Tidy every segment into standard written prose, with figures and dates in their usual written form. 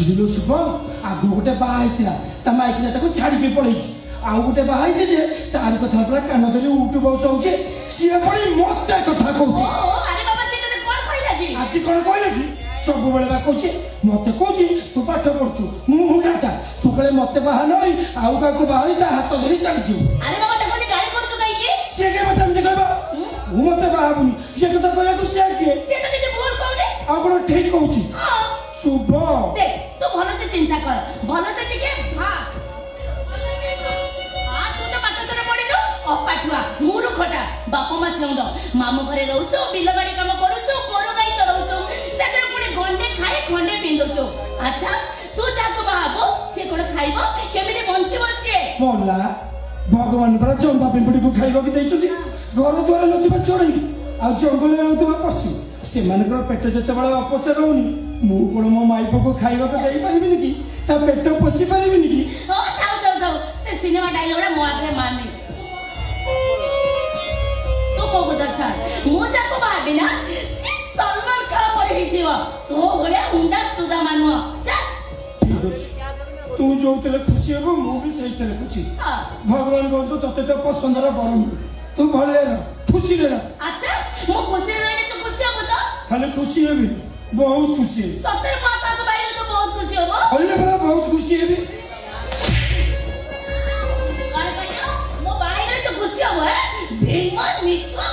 बुझिल शुभ आग गोटे बाहर माइक छाड़ी पड़े आउ गोटे बाहर जे तार कथा पूरा कान धरी उठू बस होचे सी पड़ी मत कथा कहूँ आज कौन कहला कि सब बेले कहूँ मत कहूँ तू पाठ पढ़ु मुंडाटा तू कहे मत बाहा नई आउ क्या बाहर ता हाथ धरी चलचु सी के मत कहबा मत बाहाबुनी ये कथा कहला तू सी किए आ कौन ठीक कहूँ शुभ तू भल से चिंता कर भल से टिके अपाठुआ मूर्खटा बाप मा छेउंड मामू घरे रहउछो बिल गाड़ी काम करूछो गोरु गाई चलाउछो सेतर पुणी घंटे खाए खंडे पिंदुछो अच्छा तू जाको बाबू से कोन खाइबो केमिति बंचिबो से मोला भगवान पर चंदा पिंपड़ी को खाइबो कि दैछथि घर द्वार नथिबा चोरई आ जंगल रे रहउतबा पशु से मानकर पेट जते बळे अपसे रहउनी मु कोन मो माइपो को खाइबो को देई परिबिनी कि ता पेट पोसी परिबिनी कि ओ थाउ से सिनेमा डायलॉग रे मो आगरे माने मुझे को भाभी ना सलमान खान पर ही थी वो तो बड़े हुंडा सुधा मानो ठीक है तू जो तेरे खुशी है वो भी सही तेरे खुशी भगवान को तो तते तो पसंद रा बरम तू भले रह खुशी रह अच्छा मो खुशी रहने तो खुशी हो तो खाली खुशी है भी बहुत खुशी है सत्तर माता को भाई तो बहुत खुशी हो अरे बड़ा बहुत खुशी है भी अरे भैया मो भाई ने तो खुशी हो है भीमन मिठो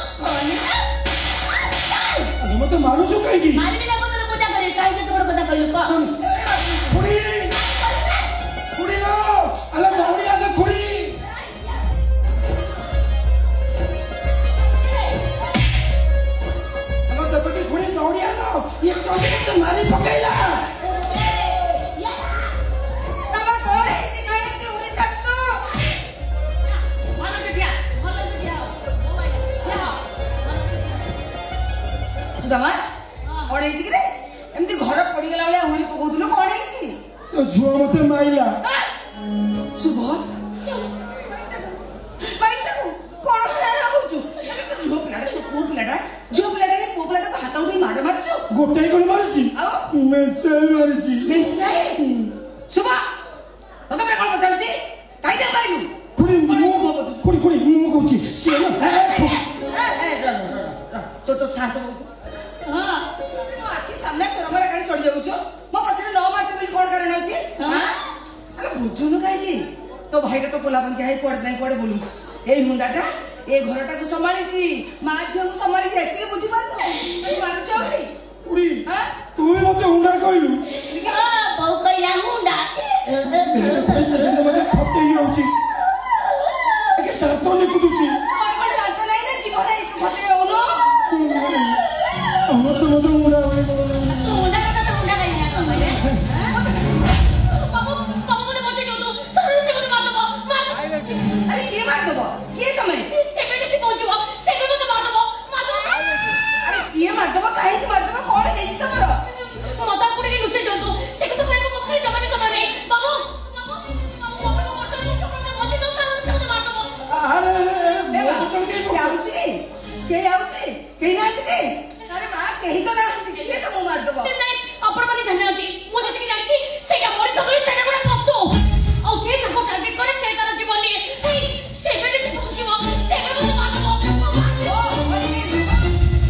मत मारू जो कहेगी मारी बिना को तो पूजा करे काहे के बड़ कथा कहलु को खुड़ी खुड़ी लो अला दौड़ी आले खुड़ी अला दबके खुड़ी दौड़ी आलो ये चोटी तो मारी पकैला तब कोई सिखाई के उड़ी छटतो मानो बिटिया सुदामा कौन है कि रे एमती घर पड़ी गला वाला उरी पकोदुलो कौन है कि तो झुआ मते माइला शुभ भाई तू कौन है होचु तो झुआ पिलाडा से झुआ पिलाडा के पोपलाडा को हाथ उड़ी मार मारछु गोटे कोन मारछि मैं चाय मारछि मैं चाय शुभ तो तबरे कोन बचाउछि काई दे भाई खुड़ी मु कहूछि से तो सास हां आखि सामने तोरा गाड़ी चढ़ जाउछो मो पछरे न मारते बोली कोन कारण अछि हां अरे बुझुनु काई की तो भाईटा तो पोला बन के है पड़ नहीं पड़े बोलू ए मुंडाटा ए घरटा को संभाली छी मां झियो को संभाली छी एते बुझी पारनो तू मारू चौरी कुड़ी हां तू मते हुंडा कहलु हां बहु कहला मुंडा मते खते ही होची के दांतो ने कुदुची कोन दांतो नहीं ना जीवन है तू खते होलो मत मुंडा होले मुंडा का तो मुंडा कहीं ना बाबू बाबू मुझे बचे दो तो से को मार दो मार अरे के मार दो के समय सेक्रेटरी से पहुंचो सेक्रेटरी को मार दो अरे के मार दो काहे के मार दो कौन है इस समरो मता पुड़ी के लुचे दो से को तो कोई को खरी जमाने समय नहीं बाबू के आउची के नाटके अरे मां कहीं तो ना के तो मार दो नहीं अपन माने जानती मु जति की जानि सेटा मोर सबले सेटा गुडा पसो औ से जको टारगेट करे से तार जीवन लिए से बेटे से पहुंचबो से बेटे मार दो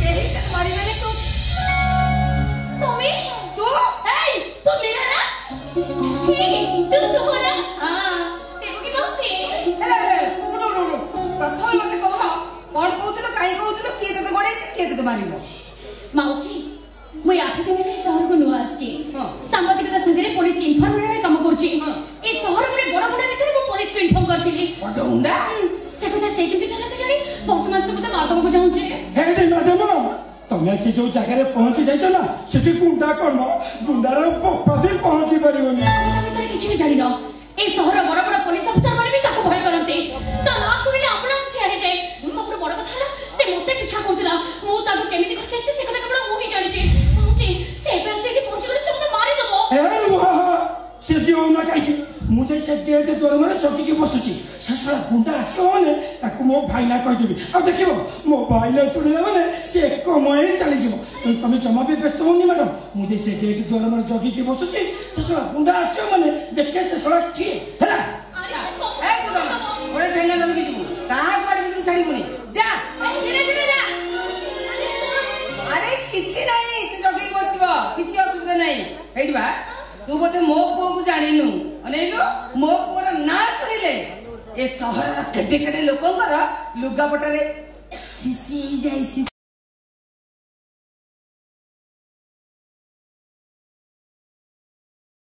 के ही तक मारी मैंने तू तू ए तू मेरा ना तू सुना हां देखो की बसे नो प्रथम मते कहो कौन कहउतलो काई कहउतलो के तते गडे के तते मारिबो मौसी मु आठ दिन रे शहर को नुआ आसी सांबादिकता संगे पुलिस इन्फॉर्मर रे काम करछि ए शहर रे बड़ बड़ विषय मु पुलिस को इन्फॉर्म करथिली बडुंडा से कथा से कि चलते जानी वर्तमान से मते मार दबो जाउछि हे दे मैडम तमे से जो जगह रे पहुंची जाइछो ना सेठी गुंडा करम गुंडार पप्पा भी पहुंची परिबनी विषय किछि भी जानि न ए शहर बड़ बड़ पुलिस अफसर माने भी ताको भय करते तो ना सुनिले अपना छाड़ी दे सब बड़ कथा से मते पीछा करतिला मु ताको केमिति खसे से कथा केवल मु ही जानि छी से पहुंची गले से मते मारी दबो ए वाह से जीव ना काई मुझे से डेट द्वार मारे चौकी बसुची से गुंडा आसो मैंने मो भाईना कहीदेवी आ देख मो भाईना शुणिला मैंने सी कमय चली तुम जमा भी व्यस्त होनी मैडम मुझे से गेट द्वार मारे जगिकी बसुची से गुंडा आसो मैंने देखे से किए है अरे किसी नहीं तू जगई बसबो किसी असुविधा नहीं हेडी बा तू बोते मो पुओ को जानिनु अनेलो मो पुओर ना सुनिले ए शहर केटे केटे लोकंकर लुगा पटरे सिसी जाई